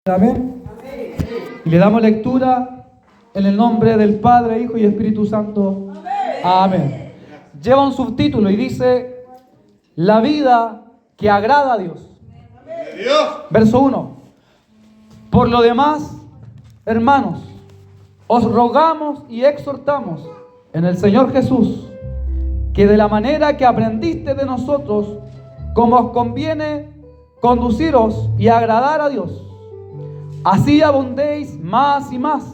Amén. Y le damos lectura en el nombre del Padre, Hijo y Espíritu Santo. Amén. Lleva un subtítulo y dice: la vida que agrada a Dios. Verso 1. Por lo demás, hermanos, os rogamos y exhortamos en el Señor Jesús, que de la manera que aprendiste de nosotros, como os conviene conduciros y agradar a Dios, así abundéis más y más,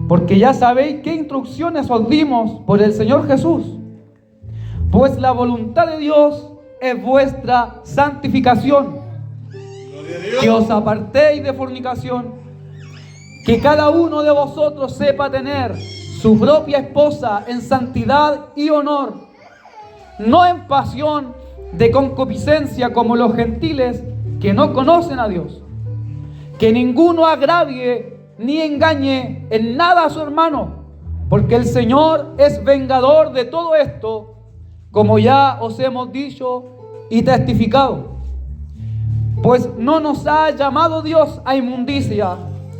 porque ya sabéis qué instrucciones os dimos por el Señor Jesús. Pues la voluntad de Dios es vuestra santificación, que os apartéis de fornicación, que cada uno de vosotros sepa tener su propia esposa en santidad y honor, no en pasión de concupiscencia como los gentiles que no conocen a Dios. Que ninguno agravie ni engañe en nada a su hermano, porque el Señor es vengador de todo esto, como ya os hemos dicho y testificado. Pues no nos ha llamado Dios a inmundicia,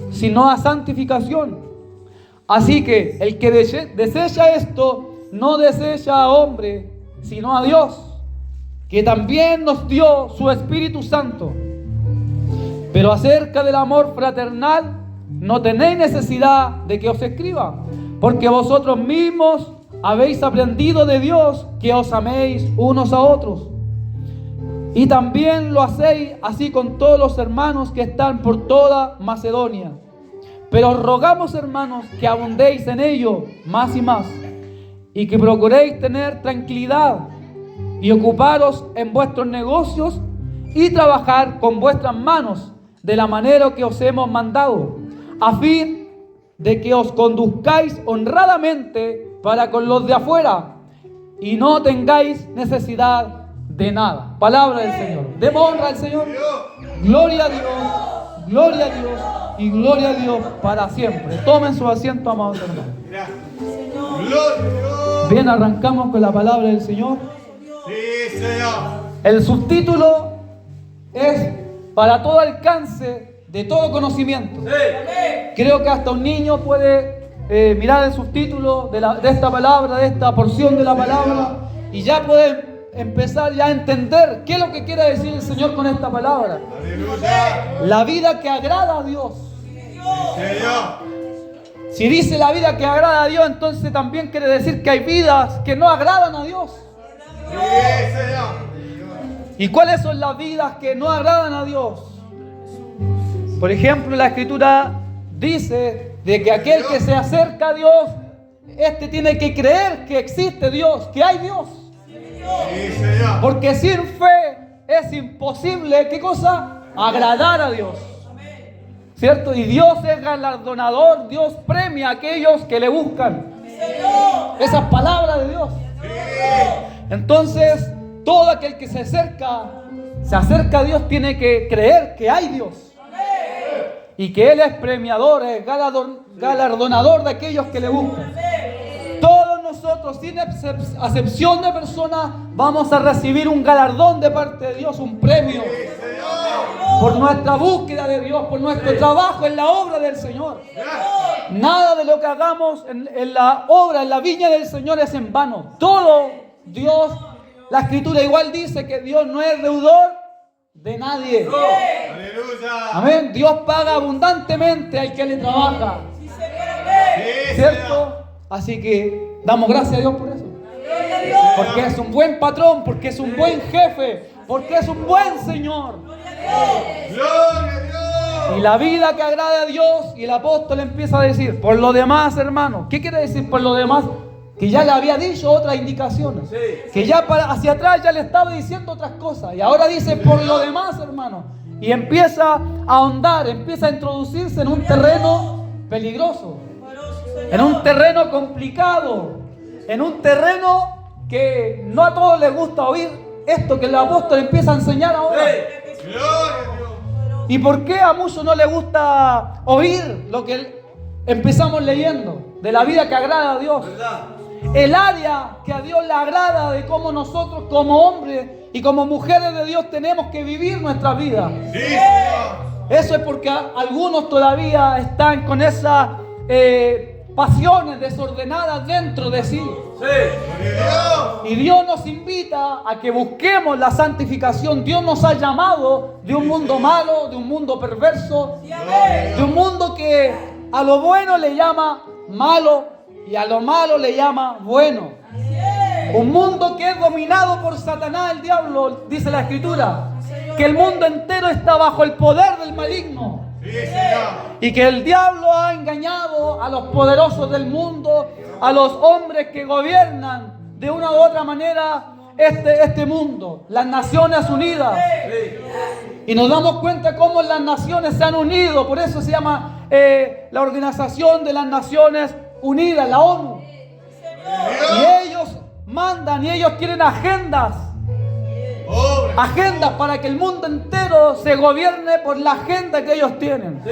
sino a santificación. Así que el que desecha esto, no desecha a hombre, sino a Dios, que también nos dio su Espíritu Santo. Pero acerca del amor fraternal, no tenéis necesidad de que os escriba, porque vosotros mismos habéis aprendido de Dios que os améis unos a otros. Y también lo hacéis así con todos los hermanos que están por toda Macedonia. Pero os rogamos, hermanos, que abundéis en ello más y más, y que procuréis tener tranquilidad y ocuparos en vuestros negocios y trabajar con vuestras manos de la manera que os hemos mandado, a fin de que os conduzcáis honradamente para con los de afuera y no tengáis necesidad de nada. Palabra del Señor. Demos honra al Señor. Gloria a Dios, gloria a Dios y gloria a Dios para siempre. Tomen su asiento, amados hermanos. Bien, arrancamos con la palabra del Señor. Sí, Señor. El subtítulo es para todo alcance de todo conocimiento. Sí. Creo que hasta un niño puede mirar el subtítulo de esta palabra, de esta porción de la palabra, y ya puede empezar ya a entender qué es lo que quiere decir el Señor con esta palabra. Aleluya. La vida que agrada a Dios. Señor. Si dice la vida que agrada a Dios, entonces también quiere decir que hay vidas que no agradan a Dios. Sí, Señor. ¿Y cuáles son las vidas que no agradan a Dios? Por ejemplo, la Escritura dice de que aquel que se acerca a Dios, este tiene que creer que existe Dios, que hay Dios. Sí, Señor. Porque sin fe es imposible, ¿qué cosa? Agradar a Dios. ¿Cierto? Y Dios es galardonador, Dios premia a aquellos que le buscan. Esas palabras de Dios. Entonces, todo aquel que se acerca a Dios tiene que creer que hay Dios. Y que Él es premiador, es galardonador de aquellos que le buscan. Todos nosotros, sin acepción de personas, vamos a recibir un galardón de parte de Dios, un premio. Por nuestra búsqueda de Dios, por nuestro trabajo en la obra del Señor. Nada de lo que hagamos en la obra, en la viña del Señor es en vano. Todo Dios, la Escritura igual dice que Dios no es deudor de nadie. Aleluya. Amén. Dios paga abundantemente al que le trabaja. Sí, ¿Cierto? Así que damos gracias a Dios por eso. Porque es un buen patrón, porque es un buen jefe, porque es un buen Señor. Gloria a Dios. Y la vida que agrada a Dios, y el apóstol empieza a decir, por lo demás, hermano. ¿Qué quiere decir por lo demás? Que ya le había dicho otras indicaciones. Que ya hacia atrás ya le estaba diciendo otras cosas. Y ahora dice por lo demás, hermano. Y empieza a ahondar, empieza a introducirse en un terreno peligroso. En un terreno complicado. En un terreno que no a todos les gusta oír esto que el apóstol empieza a enseñar ahora. Gloria a Dios. ¿Y por qué a muchos no les gusta oír lo que empezamos leyendo? De la vida que agrada a Dios. El área que a Dios le agrada de cómo nosotros como hombres y como mujeres de Dios tenemos que vivir nuestra vida. Sí, Señor. Eso es porque algunos todavía están con esas pasiones desordenadas dentro de sí. Y Dios nos invita a que busquemos la santificación. Dios nos ha llamado de un mundo malo, de un mundo perverso, de un mundo que a lo bueno le llama malo y a lo malo le llama bueno. Un mundo que es dominado por Satanás, el diablo, dice la Escritura, que el mundo entero está bajo el poder del maligno. Y que el diablo ha engañado a los poderosos del mundo, a los hombres que gobiernan de una u otra manera este mundo, las Naciones Unidas. Y nos damos cuenta cómo las naciones se han unido, por eso se llama la Organización de las Naciones Unidas, la ONU. Y ellos mandan y ellos tienen agendas para que el mundo entero se gobierne por la agenda que ellos tienen.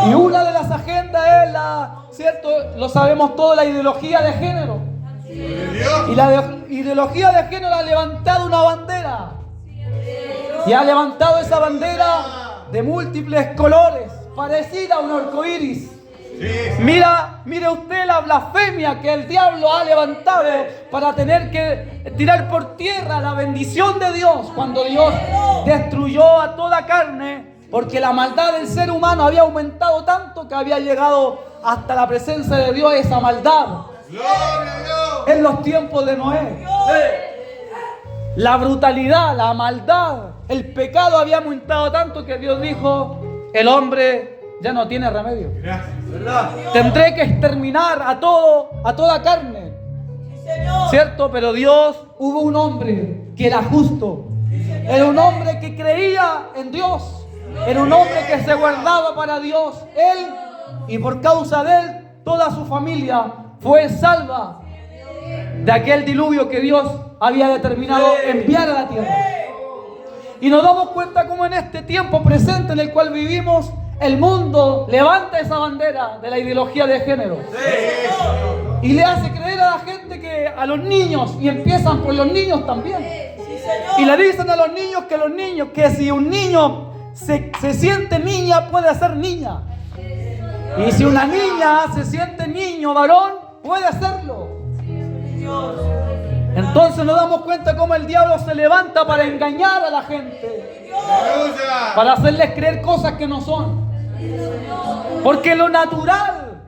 Y una de las agendas es ¿cierto? Lo sabemos todos, la ideología de género. Y la ideología de género ha levantado una bandera. Y ha levantado esa bandera de múltiples colores, parecida a un arcoíris. Mire usted la blasfemia que el diablo ha levantado para tener que tirar por tierra la bendición de Dios cuando Dios destruyó a toda carne, porque la maldad del ser humano había aumentado tanto que había llegado hasta la presencia de Dios esa maldad en los tiempos de Noé. La brutalidad, la maldad, el pecado había aumentado tanto que Dios dijo: el hombre ya no tiene remedio. Tendré que exterminar a toda carne. ¿Cierto? Pero Dios, hubo un hombre que era justo. Era un hombre que creía en Dios. Era un hombre que se guardaba para Dios. Él, y por causa de él, toda su familia fue salva de aquel diluvio que Dios había determinado enviar a la tierra. Y nos damos cuenta cómo en este tiempo presente en el cual vivimos, el mundo levanta esa bandera de la ideología de género. Y le hace creer a la gente que a los niños, y empiezan por los niños también. Y le dicen a los niños que si un niño se siente niña, puede ser niña. Y si una niña se siente niño, varón, puede hacerlo. Entonces nos damos cuenta cómo el diablo se levanta para engañar a la gente, para hacerles creer cosas que no son. Porque lo natural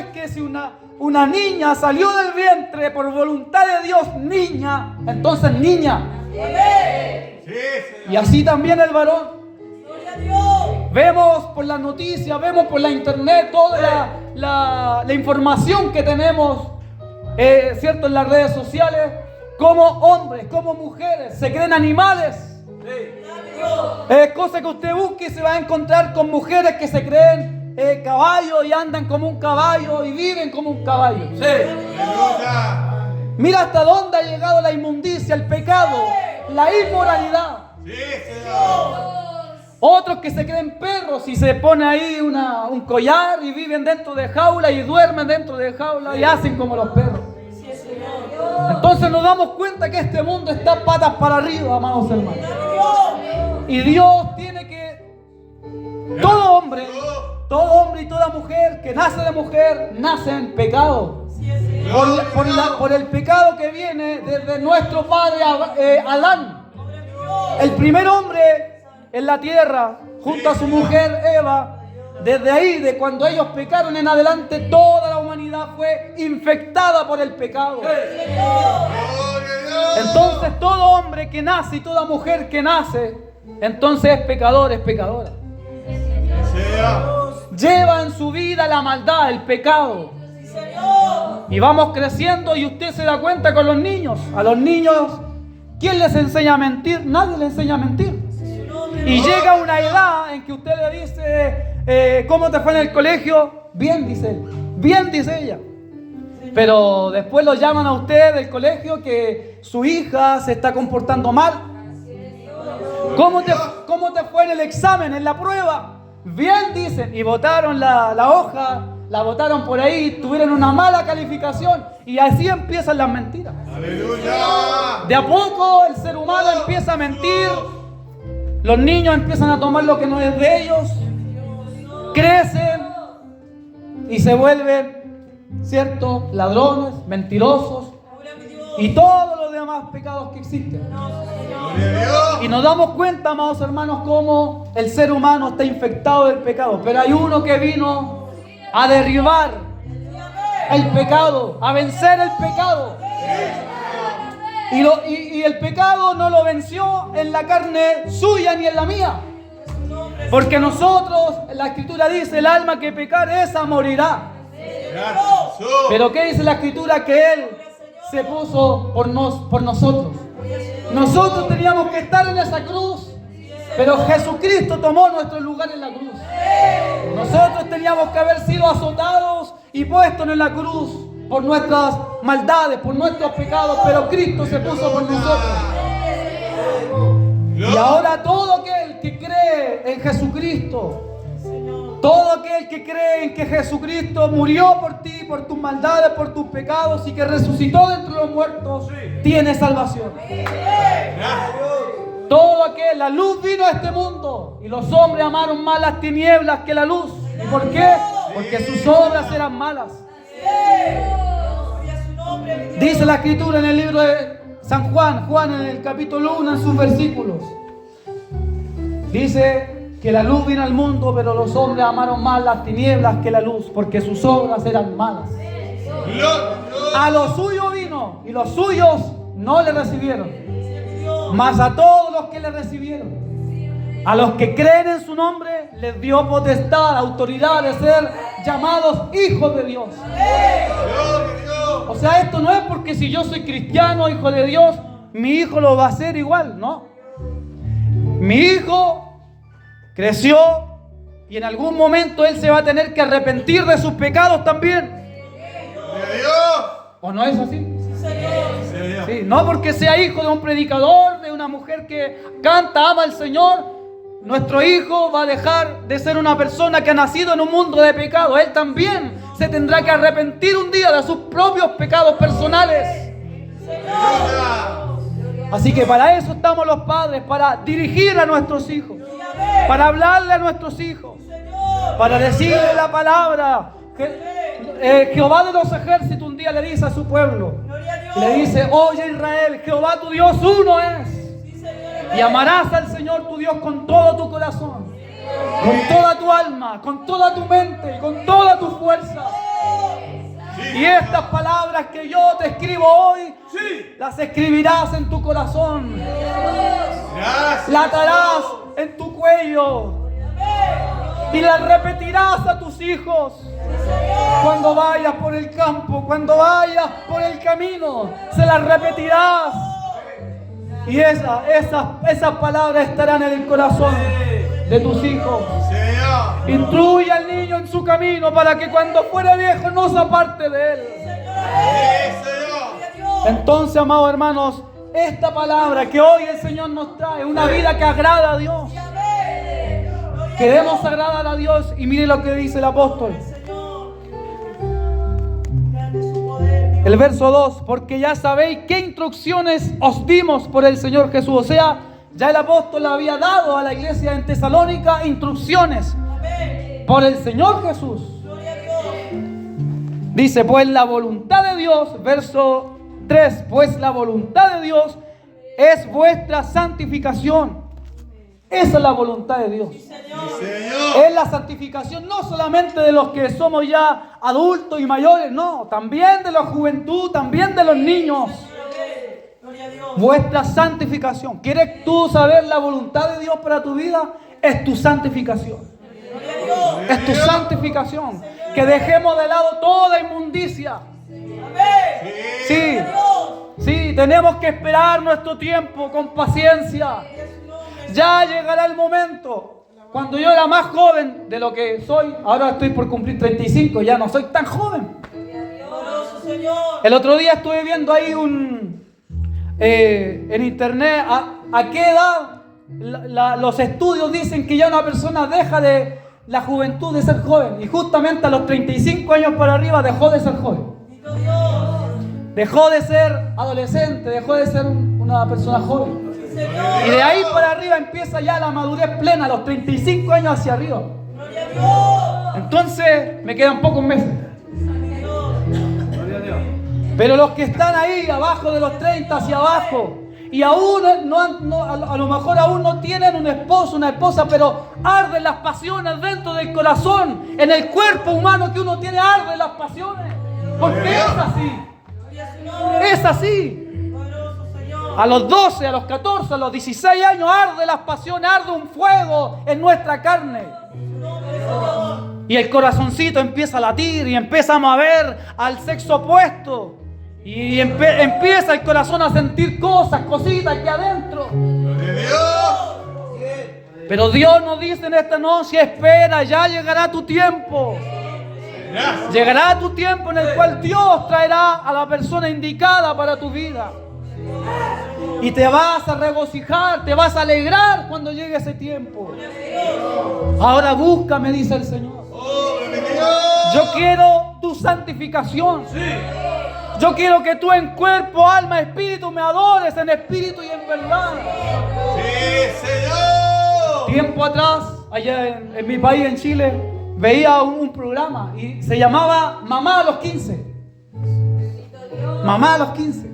es que si una niña salió del vientre por voluntad de Dios, niña, entonces niña. Y así también el varón. Vemos por las noticias, vemos por la internet toda la información que tenemos, ¿cierto? En las redes sociales, como hombres, como mujeres se creen animales. Es cosa que usted busque y se va a encontrar con mujeres que se creen caballos y andan como un caballo y viven como un caballo. Mira hasta dónde ha llegado la inmundicia, el pecado, la inmoralidad. Otros que se creen perros y se ponen ahí un collar y viven dentro de jaula y duermen dentro de jaula y hacen como los perros. Entonces nos damos cuenta que este mundo está patas para arriba, amados hermanos. Y Dios tiene que... Todo hombre y toda mujer que nace de mujer, nace en pecado. Por el pecado que viene desde nuestro padre Adán. El primer hombre en la tierra, junto a su mujer Eva, desde ahí, de cuando ellos pecaron en adelante, toda la humanidad fue infectada por el pecado. Entonces todo hombre que nace y toda mujer que nace, entonces es pecador, es pecadora. Lleva en su vida la maldad, el pecado. Y vamos creciendo y usted se da cuenta con los niños. A los niños, ¿quién les enseña a mentir? Nadie les enseña a mentir. Y llega una edad en que usted le dice, ¿cómo te fue en el colegio? Bien, dice él. Bien, dice ella. Pero después lo llaman a usted del colegio que su hija se está comportando mal. ¿Cómo te fue en el examen, en la prueba? Bien, dicen. Y botaron la hoja, la botaron por ahí, tuvieron una mala calificación. Y así empiezan las mentiras. ¡Aleluya! De a poco el ser humano empieza a mentir Los niños empiezan a tomar lo que no es de ellos, crecen y se vuelven, ¿cierto?, ladrones, mentirosos y todos los demás pecados que existen. Gloria a Dios. Y nos damos cuenta, amados hermanos, cómo el ser humano está infectado del pecado. Pero hay uno que vino a derribar el pecado, a vencer el pecado. Y el pecado no lo venció en la carne suya ni en la mía. Porque nosotros, la Escritura dice, el alma que pecar esa morirá. Gracias, Jesús. Pero ¿qué dice la Escritura? Que Él se puso por nosotros. Nosotros teníamos que estar en esa cruz, pero Jesucristo tomó nuestro lugar en la cruz. Nosotros teníamos que haber sido azotados y puestos en la cruz por nuestras maldades, por nuestros pecados, pero Cristo se puso por nosotros. Y ahora todo aquel que cree en Jesucristo, todo aquel que cree en que Jesucristo murió por ti, por tus maldades, por tus pecados y que resucitó de entre los muertos, tiene salvación. Todo aquel, la luz vino a este mundo y los hombres amaron más las tinieblas que la luz. ¿Y por qué? Porque sus obras eran malas. Dice la Escritura en el libro de San Juan, en el capítulo 1, en sus versículos. Dice que la luz vino al mundo, pero los hombres amaron más las tinieblas que la luz, porque sus obras eran malas. A los suyos vino, y los suyos no le recibieron. Mas a todos los que le recibieron, a los que creen en su nombre, les dio potestad, autoridad de ser llamados hijos de Dios. O sea, esto no es porque si yo soy cristiano, hijo de Dios, mi hijo lo va a hacer igual, ¿no? Mi hijo creció y en algún momento él se va a tener que arrepentir de sus pecados también. ¿O no es así? Sí, no porque sea hijo de un predicador, de una mujer que canta, ama al Señor, nuestro hijo va a dejar de ser una persona que ha nacido en un mundo de pecado. Él también se tendrá que arrepentir un día de sus propios pecados personales. Así que para eso estamos los padres, para dirigir a nuestros hijos, para hablarle a nuestros hijos, para decirle la palabra. Jehová de los ejércitos un día le dice a su pueblo, le dice: oye Israel, Jehová tu Dios uno es, y amarás al Señor tu Dios con todo tu corazón, con toda tu alma, con toda tu mente y con todas tus fuerzas. Y estas palabras que yo te escribo hoy, las escribirás en tu corazón, las atarás en tu cuello y las repetirás a tus hijos. Cuando vayas por el campo, cuando vayas por el camino, se las repetirás. Y esas palabras estarán en el corazón de tus hijos. Instruye al niño en su camino para que cuando fuere viejo no se aparte de él. Entonces, amados hermanos, esta palabra que hoy el Señor nos trae, una vida que agrada a Dios. Queremos agradar a Dios y mire lo que dice el apóstol. El verso 2, porque ya sabéis qué instrucciones os dimos por el Señor Jesús. O sea, ya el apóstol le había dado a la iglesia en Tesalónica instrucciones por el Señor Jesús. Dice, pues la voluntad de Dios, verso 3, pues la voluntad de Dios es vuestra santificación. Esa es la voluntad de Dios. Es la santificación no solamente de los que somos ya adultos y mayores, no, también de la juventud, también de los niños. Vuestra santificación. ¿Quieres tú saber la voluntad de Dios para tu vida? Es tu santificación. Es tu santificación. Que dejemos de lado toda inmundicia. Sí, tenemos que esperar nuestro tiempo con paciencia. Ya llegará el momento. Cuando yo era más joven de lo que soy, ahora estoy por cumplir 35, ya no soy tan joven. El otro día estuve viendo ahí en internet a qué edad los estudios dicen que ya una persona deja de la juventud de ser joven, y justamente a los 35 años para arriba dejó de ser joven, dejó de ser adolescente, dejó de ser una persona joven. Y de ahí para arriba empieza ya la madurez plena, a los 35 años hacia arriba. Entonces me quedan pocos meses. Pero los que están ahí abajo de los 30 hacia abajo y aún a lo mejor aún no tienen un esposo, una esposa, pero arden las pasiones dentro del corazón, en el cuerpo humano que uno tiene arden las pasiones, porque es así. Es así. A los 12, a los 14, a los 16 años arde las pasiones, arde un fuego en nuestra carne. Y el corazoncito empieza a latir y empezamos a ver al sexo opuesto. Y empieza el corazón a sentir cositas aquí adentro. Pero Dios nos dice en esta noche, espera, ya llegará tu tiempo. Llegará tu tiempo en el cual Dios traerá a la persona indicada para tu vida. Y te vas a regocijar, te vas a alegrar cuando llegue ese tiempo. Ahora búscame, dice el Señor. Yo quiero tu santificación. Yo quiero que tú en cuerpo, alma, espíritu me adores en espíritu y en verdad. ¡Sí, Señor! Tiempo atrás, allá en mi país, en Chile, veía un programa y se llamaba Mamá a los 15. Mamá a los 15.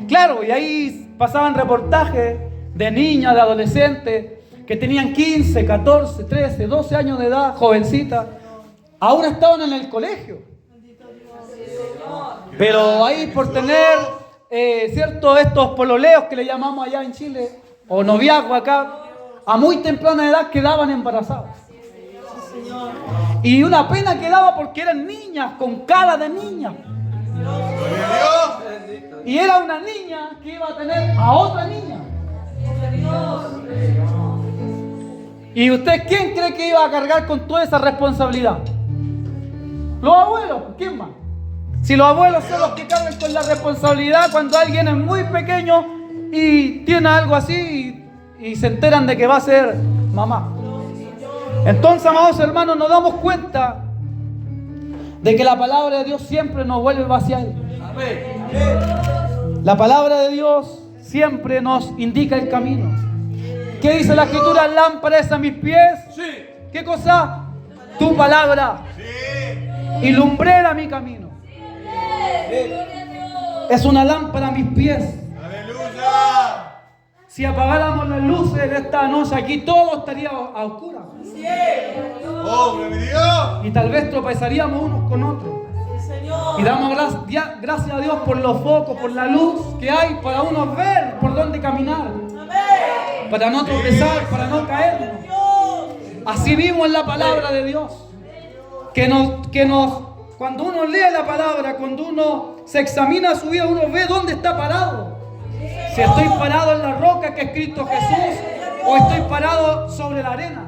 Claro, y ahí pasaban reportajes de niñas, de adolescentes que tenían 15, 14, 13, 12 años de edad, jovencitas. Aún estaban en el colegio. Pero ahí por tener, estos pololeos que le llamamos allá en Chile, o noviazgo acá, a muy temprana edad quedaban embarazadas. Y una pena quedaba porque eran niñas, con cara de niña. Y era una niña que iba a tener a otra niña. ¿Y usted quién cree que iba a cargar con toda esa responsabilidad? Los abuelos, ¿quién más? Si los abuelos son los que cargan con la responsabilidad cuando alguien es muy pequeño y tiene algo así y se enteran de que va a ser mamá. Entonces, amados hermanos, nos damos cuenta de que la palabra de Dios siempre nos vuelve hacia Él. La palabra de Dios siempre nos indica el camino. ¿Qué dice la Escritura? Lámpara es a mis pies. ¿Qué cosa? Tu palabra. Y lumbrera mi camino. Es una lámpara a mis pies. ¡Aleluya! Si apagáramos las luces en esta noche aquí, todo estaría a oscuras. ¡Oh, gloria a Dios! Y tal vez tropezaríamos unos con otros. Y damos gracias a Dios por los focos, por la luz que hay para uno ver por dónde caminar. Para no tropezar, para no caernos. Así mismo es la palabra de Dios. Cuando uno lee la palabra, cuando uno se examina su vida, uno ve dónde está parado. Si estoy parado en la roca que es Cristo Jesús, o estoy parado sobre la arena.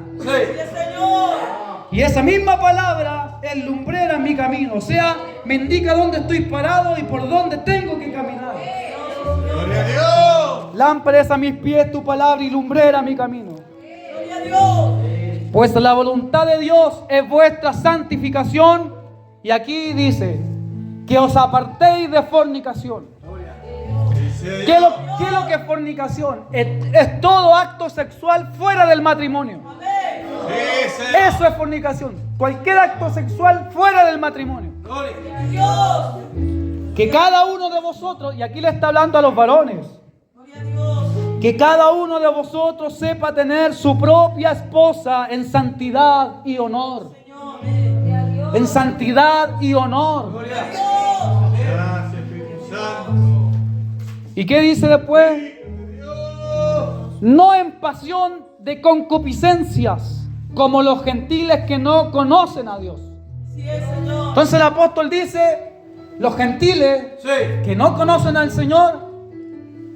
Y esa misma palabra es lumbrera en mi camino. O sea, me indica dónde estoy parado y por dónde tengo que caminar. ¡Gloria a Dios! Lámpara es a mis pies tu palabra y lumbrera mi camino. Pues la voluntad de Dios es vuestra santificación. Y aquí dice, que os apartéis de fornicación. ¿Qué es lo que es fornicación? Es todo acto sexual fuera del matrimonio. Eso es fornicación. Cualquier acto sexual fuera del matrimonio. Que cada uno de vosotros, y aquí le está hablando a los varones, que cada uno de vosotros sepa tener su propia esposa en santidad y honor. En santidad y honor. Gracias, Espíritu Santo. ¿Y qué dice después? No en pasión de concupiscencias, como los gentiles que no conocen a Dios. Entonces el apóstol dice, los gentiles que no conocen al Señor,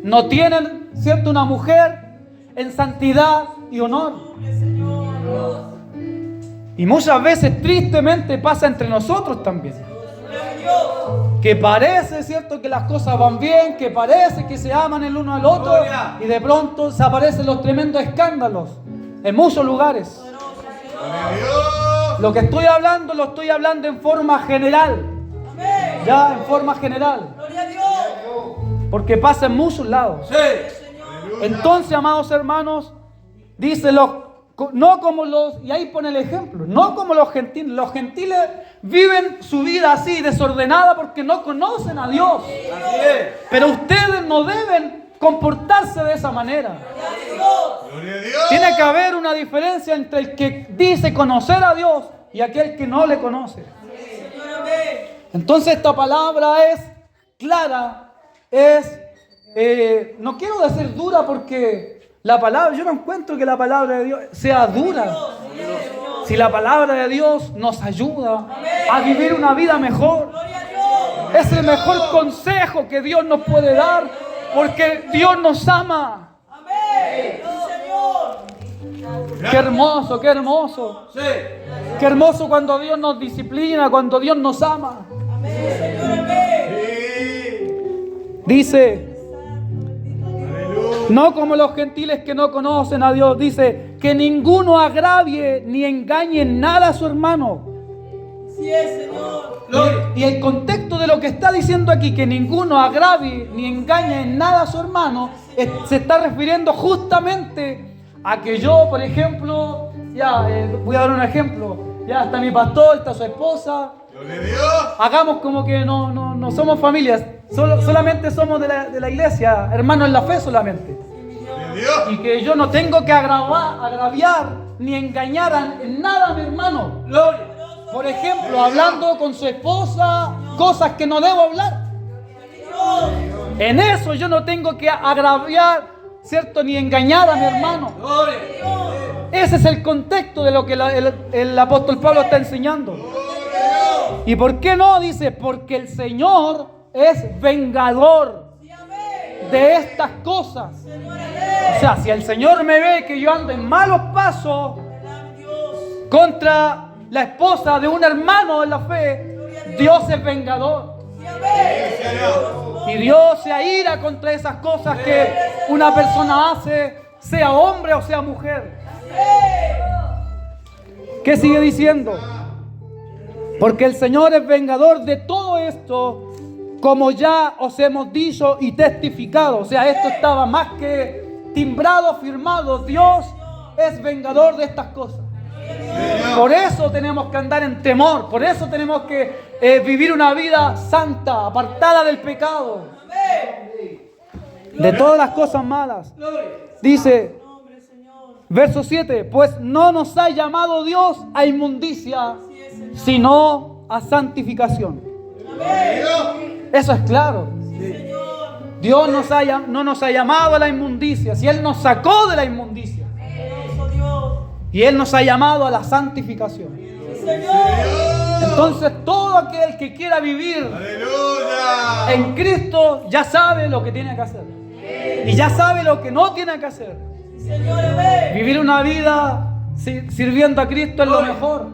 no tienen, ¿cierto?, una mujer en santidad y honor. Y muchas veces tristemente pasa entre nosotros también. Que parece, ¿cierto?, que las cosas van bien, que parece que se aman el uno al otro, y de pronto se aparecen los tremendos escándalos en muchos lugares. Lo que estoy hablando, lo estoy hablando en forma general. Ya, en forma general. Porque pasa en muchos lados. Entonces, amados hermanos, dice, no como y ahí pone el ejemplo, no como los gentiles. Los gentiles viven su vida así, desordenada, porque no conocen a Dios. Así es. Pero ustedes no deben comportarse de esa manera. Gloria a Dios. Tiene que haber una diferencia entre el que dice conocer a Dios y aquel que no le conoce. Entonces esta palabra es clara, no quiero decir dura porque yo no encuentro que la palabra de Dios sea dura. Si la palabra de Dios nos ayuda a vivir una vida mejor, es el mejor consejo que Dios nos puede dar, porque Dios nos ama. Qué hermoso, qué hermoso. Qué hermoso cuando Dios nos disciplina, cuando Dios nos ama. Dice, no como los gentiles que no conocen a Dios. Dice, que ninguno agravie ni engañe en nada a su hermano. Y el contexto de lo que está diciendo aquí, que ninguno agravie ni engañe en nada a su hermano, se está refiriendo justamente a que yo, por ejemplo, voy a dar un ejemplo, ya está mi pastor, está su esposa, hagamos como que no somos familias, solamente somos de la iglesia, hermanos en la fe solamente, y que yo no tengo que agraviar ni engañar en nada a mi hermano. Por ejemplo, hablando con su esposa cosas que no debo hablar, en eso yo no tengo que agraviar, ¿cierto? Ni engañar a mi hermano. Ese es el contexto de lo que el apóstol Pablo está enseñando. ¿Y por qué no? Dice, porque el Señor es vengador de estas cosas. O sea, si el Señor me ve que yo ando en malos pasos contra la esposa de un hermano en la fe, Dios es vengador. Y Dios se aira contra esas cosas que una persona hace, sea hombre o sea mujer. ¿Qué sigue diciendo? Porque el Señor es vengador de todo esto, como ya os hemos dicho y testificado. O sea, esto estaba más que timbrado, firmado. Dios es vengador de estas cosas. Por eso tenemos que andar en temor. Por eso tenemos que vivir una vida santa, apartada del pecado, de todas las cosas malas. Dice, verso 7, pues no nos ha llamado Dios a inmundicia, sino a santificación. Eso es claro. Dios no nos ha llamado a la inmundicia, si Él nos sacó de la inmundicia. Y Él nos ha llamado a la santificación. Entonces todo aquel que quiera vivir en Cristo ya sabe lo que tiene que hacer. Y ya sabe lo que no tiene que hacer. Vivir una vida sirviendo a Cristo es lo mejor.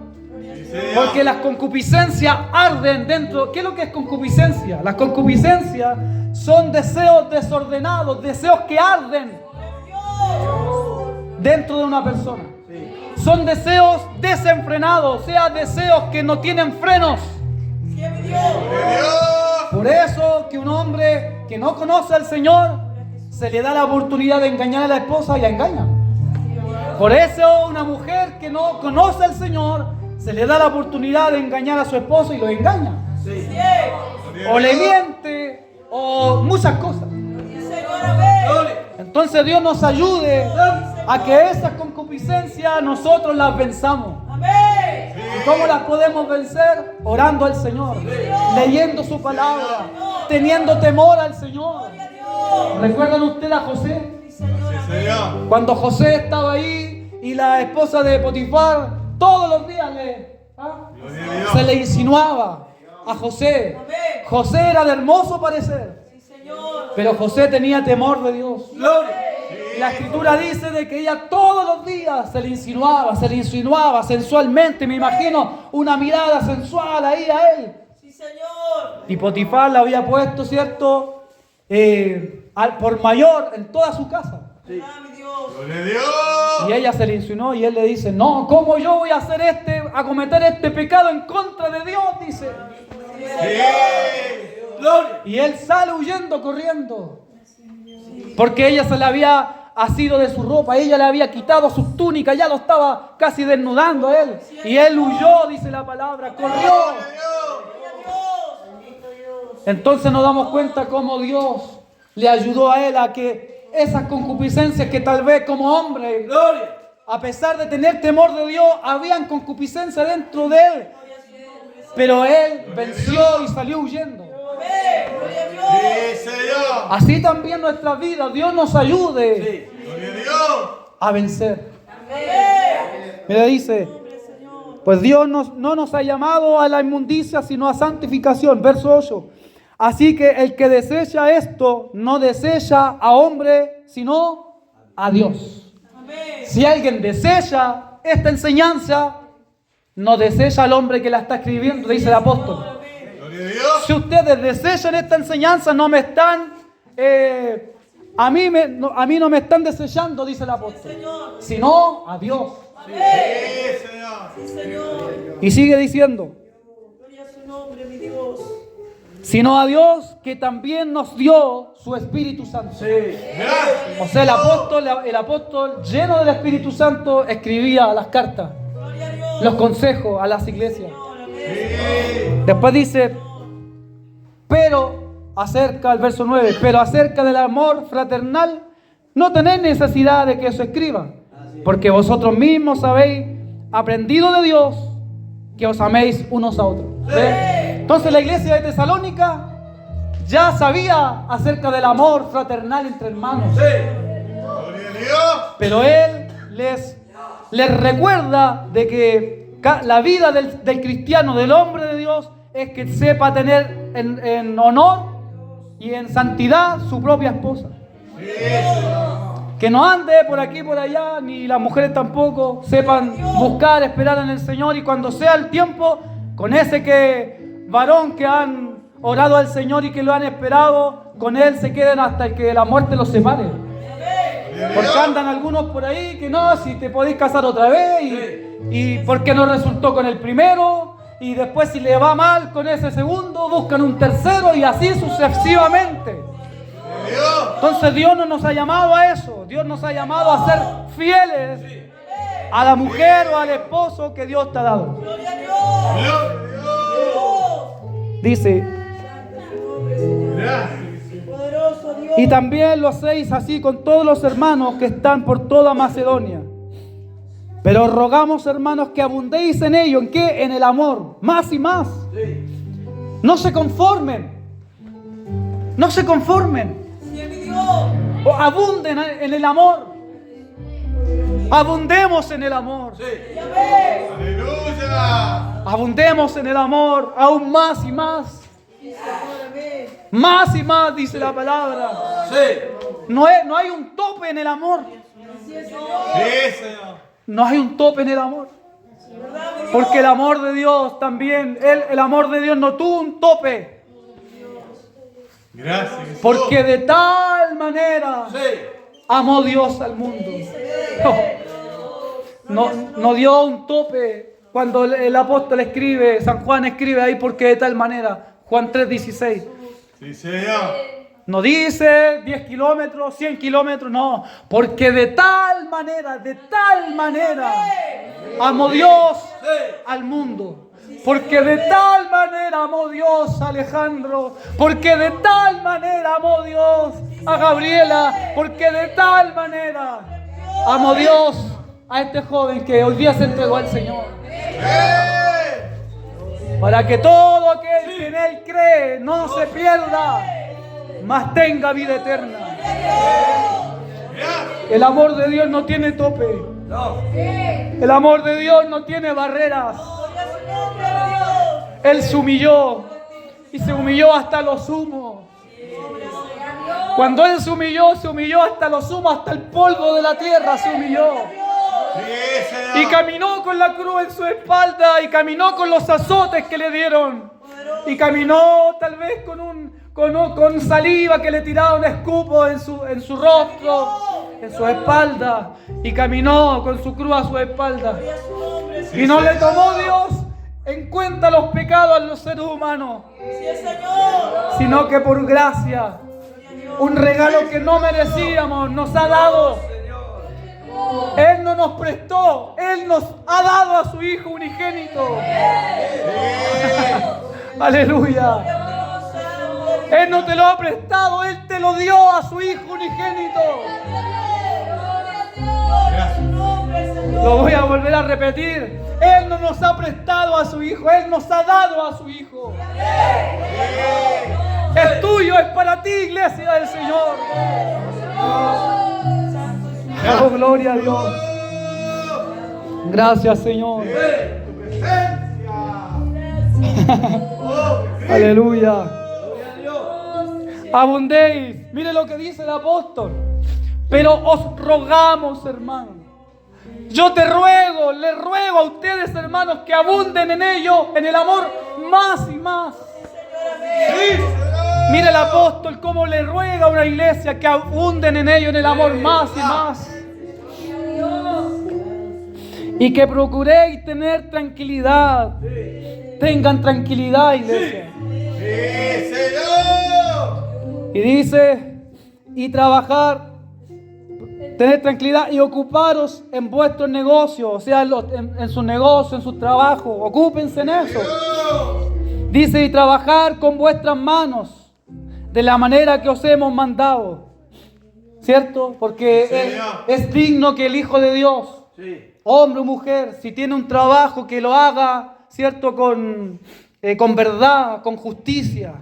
Porque las concupiscencias arden dentro. ¿Qué es lo que es concupiscencia? Las concupiscencias son deseos desordenados, deseos que arden dentro de una persona. Son deseos desenfrenados, o sea, deseos que no tienen frenos. Por eso que un hombre que no conoce al Señor se le da la oportunidad de engañar a la esposa y la engaña. Por eso una mujer que no conoce al Señor se le da la oportunidad de engañar a su esposo y lo engaña. O le miente o muchas cosas. Entonces Dios nos ayude a que esas concupiscencias nosotros las venzamos. ¿Y cómo las podemos vencer? Orando al Señor, leyendo su palabra, teniendo temor al Señor. ¿Recuerdan ustedes a José? Cuando José estaba ahí y la esposa de Potifar todos los días se le insinuaba a José. José era de hermoso parecer, pero José tenía temor de Dios. La escritura dice de que ella todos los días se le insinuaba sensualmente. Me imagino una mirada sensual ahí a él. Y Potifar la había puesto, ¿cierto? Por mayor en toda su casa. Y ella se le insinuó y él le dice, no, ¿cómo yo voy a cometer este pecado en contra de Dios? Dice. Y él sale huyendo, corriendo. Porque ella se le había asido de su ropa, ella le había quitado su túnica, ya lo estaba casi desnudando a él. Y él huyó, dice la palabra, corrió. Entonces nos damos cuenta cómo Dios le ayudó a él a que esas concupiscencias que tal vez como hombre, a pesar de tener temor de Dios, habían concupiscencia dentro de él. Pero él venció y salió huyendo. Así también nuestra vida, Dios nos ayude a vencer. Mira, dice, pues Dios no nos ha llamado a la inmundicia, sino a santificación. Verso 8. Así que el que desecha esto, no desecha a hombre, sino a Dios. Si alguien desecha esta enseñanza, no desecha al hombre que la está escribiendo, dice el apóstol. Si ustedes desechan esta enseñanza, no me están, a mí no me están desechando, dice el apóstol, sino a Dios. Y sigue diciendo, sino a Dios que también nos dio su Espíritu Santo. O sea, el apóstol lleno del Espíritu Santo escribía las cartas, los consejos a las iglesias. Después dice, pero acerca, el verso 9, pero acerca del amor fraternal, no tenéis necesidad de que eso escriba, porque vosotros mismos habéis aprendido de Dios que os améis unos a otros. Entonces la iglesia de Tesalónica ya sabía acerca del amor fraternal entre hermanos. Pero él les recuerda de que la vida del cristiano, del hombre de Dios, es que sepa tener en honor y en santidad su propia esposa. Que no ande por aquí por allá, ni las mujeres tampoco, sepan buscar, esperar en el Señor, y cuando sea el tiempo, con ese varón que han orado al Señor y que lo han esperado, con él se queden hasta que la muerte los separe. Porque andan algunos por ahí que no, si te podéis casar otra vez, y porque no resultó con el primero, y después si le va mal con ese segundo, buscan un tercero, y así sucesivamente. Entonces Dios no nos ha llamado a eso. Dios nos ha llamado a ser fieles a la mujer o al esposo que Dios te ha dado. Dice, y también lo hacéis así con todos los hermanos que están por toda Macedonia. Pero rogamos, hermanos, que abundéis en ello. ¿En qué? En el amor, más y más. No se conformen. No se conformen. O abunden en el amor. Abundemos en el amor. Abundemos en el amor, aún más y más. Más y más, dice la palabra. No hay un tope en el amor. No hay un tope en el amor. Porque el amor de Dios también, el amor de Dios no tuvo un tope. Gracias. Porque de tal manera amó Dios al mundo. No dio un tope cuando el apóstol escribe, San Juan escribe ahí, porque de tal manera. Juan 3:16. Sí, Señor. No dice 10 kilómetros, 100 kilómetros, no. Porque de tal manera amó Dios al mundo. Porque de tal manera amó Dios a Alejandro. Porque de tal manera amó Dios a Gabriela. Porque de tal manera amó Dios a este joven que hoy día se entregó al Señor. Para que todo aquel que en Él cree no se pierda, mas tenga vida eterna. El amor de Dios no tiene tope. El amor de Dios no tiene barreras. Él se humilló y se humilló hasta lo sumo. Cuando Él se humilló hasta lo sumo, hasta el polvo de la tierra se humilló. Y caminó con la cruz en su espalda, y caminó con los azotes que le dieron, y caminó tal vez con saliva que le tiraron escupo en su rostro, en su espalda, y caminó con su cruz a su espalda. Y no le tomó Dios en cuenta los pecados a los seres humanos, sino que por gracia Un regalo que no merecíamos, nos ha dado. Él no nos prestó, Él nos ha dado a su Hijo unigénito. Aleluya. Él no te lo ha prestado, Él te lo dio a su Hijo unigénito. Lo voy a volver a repetir. Él no nos ha prestado a su Hijo, Él nos ha dado a su Hijo. Es tuyo, es para ti, iglesia del Señor. Oh, gloria a Dios. Gracias, Señor. Aleluya. Abundéis. Mire lo que dice el apóstol. Pero os rogamos, hermanos. Yo te ruego, le ruego a ustedes, hermanos, que abunden en ello, en el amor, más y más. Sí. Mire el apóstol cómo le ruega a una iglesia que abunden en ello, en el amor, más y más. Y que procuréis tener tranquilidad. Tengan tranquilidad, iglesia. Sí, Señor. Y dice, y trabajar, tener tranquilidad y ocuparos en vuestros negocios, o sea, en sus negocios, en sus trabajos, ocúpense en eso. Dice, y trabajar con vuestras manos, de la manera que os hemos mandado. ¿Cierto? Porque es digno que el Hijo de Dios, hombre o mujer, si tiene un trabajo, que lo haga, ¿cierto? Con verdad, con justicia.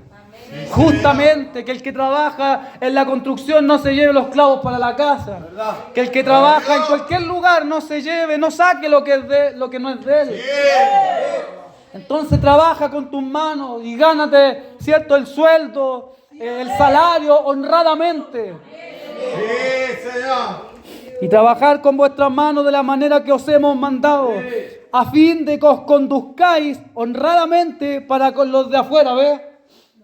Justamente, que el que trabaja en la construcción no se lleve los clavos para la casa. Que el que trabaja en cualquier lugar no se lleve, no saque lo que no es de él. Entonces trabaja con tus manos y gánate, ¿cierto? El sueldo, el salario honradamente. Sí, Señor. Y trabajar con vuestras manos de la manera que os hemos mandado, a fin de que os conduzcáis honradamente para con los de afuera, ¿ves?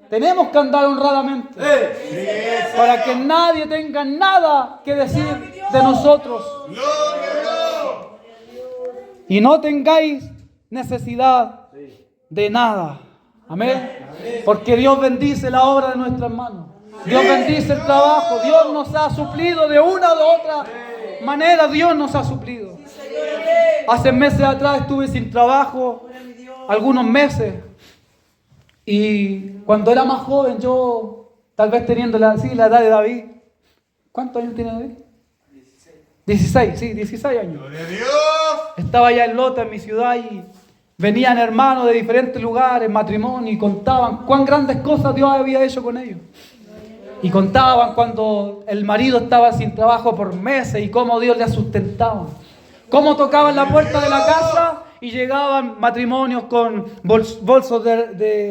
Tenemos que andar honradamente para que nadie tenga nada que decir de nosotros. Y no tengáis necesidad de nada. Amén. Porque Dios bendice la obra de nuestras manos. Dios bendice el trabajo. Dios nos ha suplido de una u otra manera. Dios nos ha suplido. Hace meses atrás estuve sin trabajo, algunos meses. Y cuando era más joven, yo, tal vez teniendo la edad de David. ¿Cuántos años tiene David? 16, sí, 16 años. Gloria a Dios. Estaba allá en Lota, en mi ciudad, y venían hermanos de diferentes lugares, matrimonio, y contaban cuán grandes cosas Dios había hecho con ellos. Y contaban cuando el marido estaba sin trabajo por meses y cómo Dios le sustentaba. Cómo tocaban la puerta de la casa y llegaban matrimonios con bolsos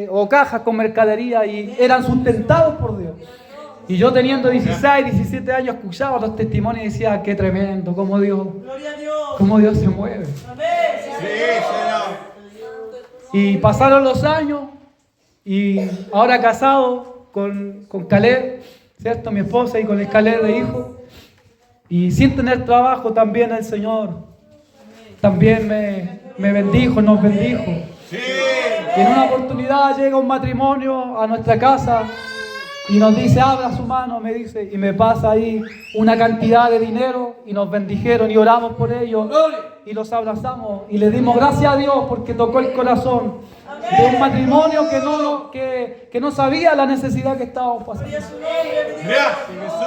o cajas con mercadería y eran sustentados por Dios. Y yo teniendo 16, 17 años escuchaba los testimonios y decía, qué tremendo, cómo Dios se mueve. Sí, Señor. Y pasaron los años y ahora casado con Caleb, ¿cierto? Mi esposa, y con el Caleb de hijo. Y sin tener trabajo también el Señor también me bendijo, nos bendijo. Sí. Y en una oportunidad llega un matrimonio a nuestra casa y nos dice, abra su mano, me dice, y me pasa ahí una cantidad de dinero y nos bendijeron y oramos por ellos y los abrazamos y le dimos gracias a Dios porque tocó el corazón de un matrimonio que no sabía la necesidad que estábamos pasando.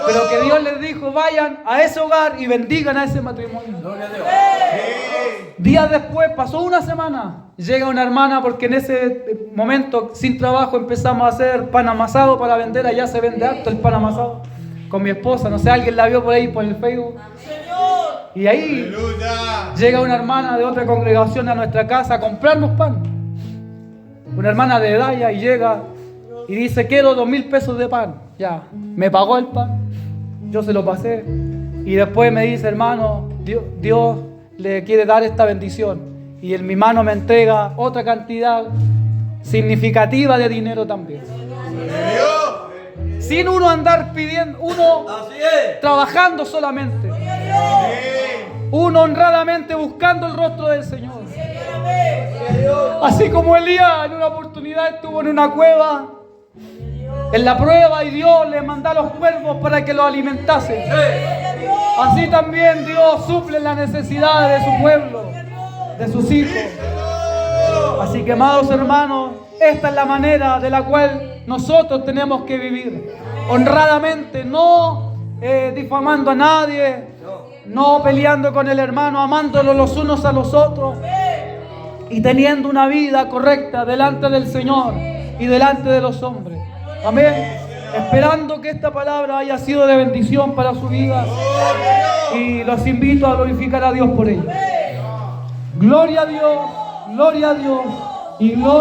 Pero que Dios les dijo, vayan a ese hogar y bendigan a ese matrimonio. Días después, pasó una semana, llega una hermana porque en ese momento sin trabajo empezamos a hacer pan amasado para vender. Allá se vende harto el pan amasado con mi esposa, no sé, alguien la vio por ahí por el Facebook. Y ahí llega una hermana de otra congregación a nuestra casa a comprarnos pan. Una hermana de Daya, y llega y dice, quiero 2,000 pesos de pan. Ya, me pagó el pan, yo se lo pasé. Y después me dice, hermano, Dios le quiere dar esta bendición. Y en mi mano me entrega otra cantidad significativa de dinero también. Sin uno andar pidiendo, uno trabajando solamente. Uno honradamente buscando el rostro del Señor. Así como Elías en una oportunidad estuvo en una cueva en la prueba y Dios le manda a los cuervos para que los alimentasen. Así también Dios suple las necesidades de su pueblo, de sus hijos. Así que, amados hermanos, esta es la manera de la cual nosotros tenemos que vivir. Honradamente, no difamando a nadie, no peleando con el hermano, amándolos los unos a los otros y teniendo una vida correcta delante del Señor y delante de los hombres. Amén. Esperando que esta palabra haya sido de bendición para su vida y los invito a glorificar a Dios por ello. Gloria a Dios y gloria.